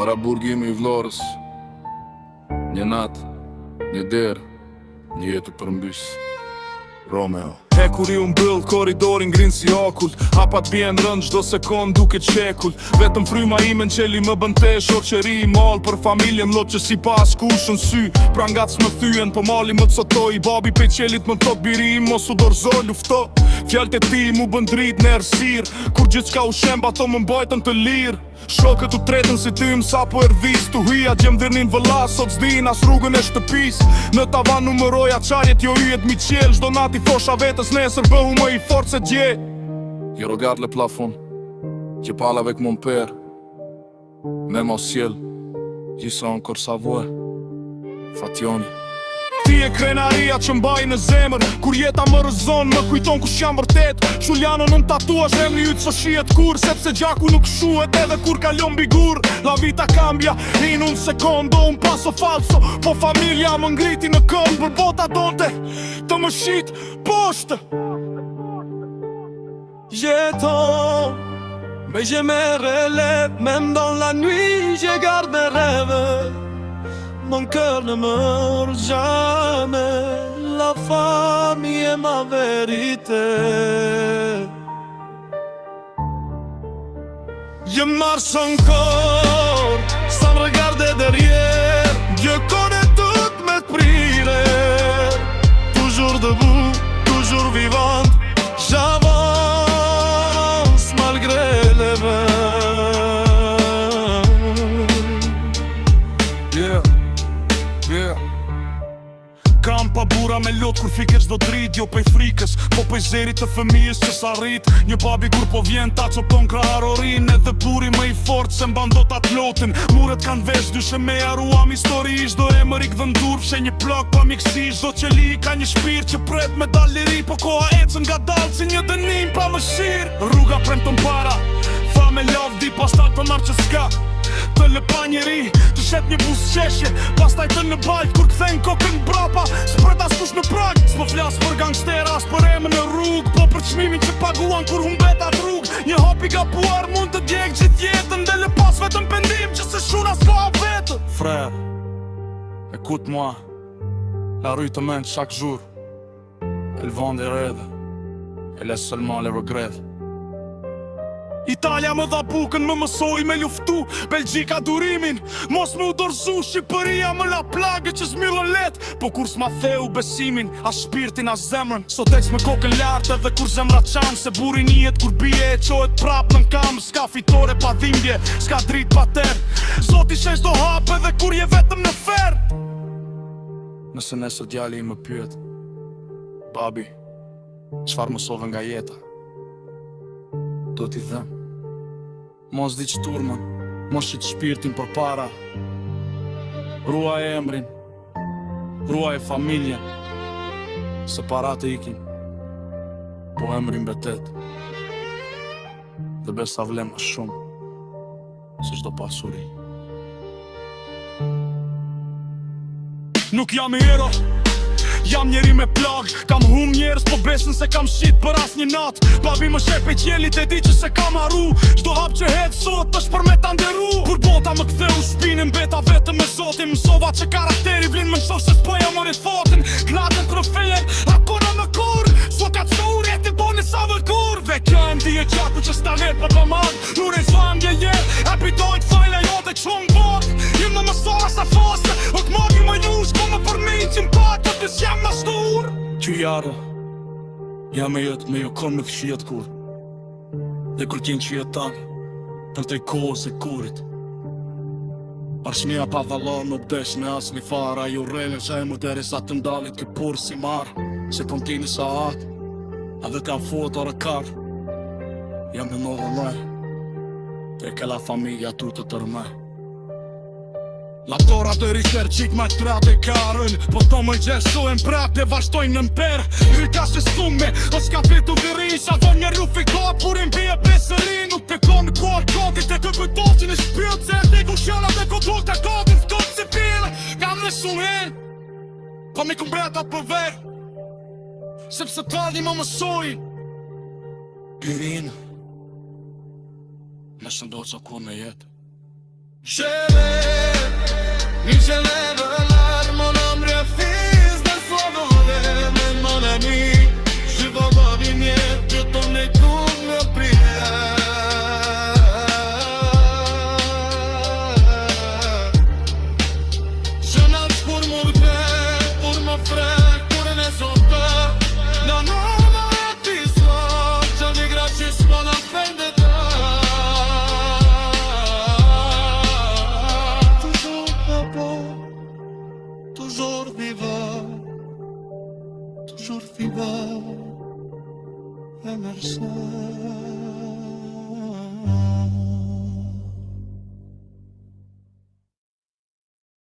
Para burgimi I Vlorës. Një natë, një derë, një jetë përmbys. Romeo. E kur I mbyll koridorin ngrin si akull, hapat bjen rënd çdo sekond duke qekull. Vetëm fryma ime n'qeli më bënte shoqëri I mall për familjen lot që si pa askush në sy. Pra nga t'smë thyen po mali më t'sotoj, babi pe qelit më thot biri im mos u dorzo lufto. Fjalt e ti mu bën drit në ersir, kur gjithçka u shemba to më mbajtën të lirë. Shokët u tretën si ty sa po erdhis, tu hyja gjem dërnin vëlla, sot s'din as rrugën e shtëpis. Në tavan numëroja qarjet jo yjet mi qel, çdo nat I thosha vetës nesër bëhu më I fort se dje. Je regarde le plafond, je parle avec mon père. Même au ciel, je sens encore sa voix. Fationi. Ti e krenaria që mbaj në zemër, kur jeta më rëzon, më kujton kush jam vërtet. Giuliano nën tatuash emri yt së shihet kur, sepse gjaku nuk shuhet edhe kur kalon bigur. La vita cambia in un secondo, un passo falso, po familja më ngriti në këmbë, për bota donte të më shit poshtë. Jeton, mais je me relève, même dans la nuit, je garde mes rêves. Mon cœur ne meurt jamais, la famille est ma vérité. Je marche encore, sans me regarder derrière. Dieu connaît toutes mes prières. Toujours debout, toujours vivante, j'avance malgré les vents. Kam pa bura me lot kur fikër çdo drit, jo pej frikës, po pej zerit të fëmijës që s'arrit. Një babi kur po vjen ta copton kraharorin, edhe buri më I fort se mban dot atë lotin. Muret kan vesh dyshe me jaruam histori, çdo emër I gdhëndur fshe një plak pa miksi. Çdo qeli ka një shpirt që pret me dal liri, po koha ecën ngadalë si një dënim pa mëshirë. Rruga premton para, fa me love di pastaj të marrë që s'ka. Të lë pa njeri, të shet një bus qeshje, pastaj të në balt kur kthejnë kokën brapa. S'pret askush në prag, s'po flas për gangstera, as për emën në rrug, po për çmimin që paguan kur humbet atë rrug. Një hap I gabuar mund të djeg gjithë jetën, dhe lë pas vetëm pendim që se shuna s'ka vetë. Frère, écoute-moi, la rue te mène chaque jour. Elle vend des rêves, elle laisse seulement les regrets. Italia më dha bukën, më mësoj me luftu. Belgjika durimin, mos më u dorzu. Shqipëria më la plagë që zmyllën let, po kur s'ma theu besimin, as shpirtin as zemrën. Sot ec me kokën lartë edhe kur zemra qanë, se buri njihet kur bie e qohet prap nën kam. S'ka fitore pa dhimbje, s'ka drit pa ter. Zoti shesh do hap edhe kur je vetëm në fer. Nëse nesër djali I më pyet, babi, çfarë mësove nga jeta? Do t'i them, mos di që turmën, mos që shpirtin për para. Ruaj emrin, ruaj familjen, se parat e ikin, po emrin betet. Dhe besa vlen më shumë, se çdo pasuri. Nuk jam hero, jam njeri me plag. Kam hum njerës po besën se kam shqit për as një nat. Babi më shep e qelit e di që se kam haru. Çdo hap që hedh sot është për me ta nderu. Kur bota më ktheu shpinin beta vetëm me Zotin. Mësova që karakteri vlin më nëshov se s'po jam morit fotin. Glatën trofeje, akona më kur. Sot ka të uret I boni sa vëllkur. Dhe kjo e mdi e qaku që s'ta vet për pëmad. Nur e zvam je, e pitojt fajle jo dhe qëm bot. Jim në mësora sa fosë, o t'magi më jush, ko më përmin që m'pat, o t'ës jam në shtur. Që jarë, jam e jetë me jo kon me fshijet kur. Dhe kur t'jen që jetë tanë, për të I kohës e kurit. Arshmija pa valon nuk desh në as një fara. Ju rrele që e më deri sa të ndalit kë pur si marë. Se të më tini sa atë, a dhe t'jam fuët o rëkar. Jam në novë laj, te ke la familja tu të tërmej. Laborat e rishter qik ma t'rat e karën, po to më gjesojnë prap e vazhdojnë në mper. Rika se stume, o s'ka fitu virish, a do një rufi ka, purin bje besëri. Nuk të konë në kuar kodit e të bëtoqin e shpjët, se e t'i ku shjala dhe kodluk të kodin s'kot si pile. Kam në shumë hen, po mi kumbreta për verë, sepse t'alli më mësoj. Pirin, me shëndoq që kur në jetë, Chérie, une Genève, mon âme refuse de s'envoler. Mais mon ami, je vais pas venir de ton écoute me prière. Je nage pour mon père, pour mon frère, pour mes soldats. Non, non, mon petit soir, je migre jusqu'à la fin de temps. Toujours vivant, emerson.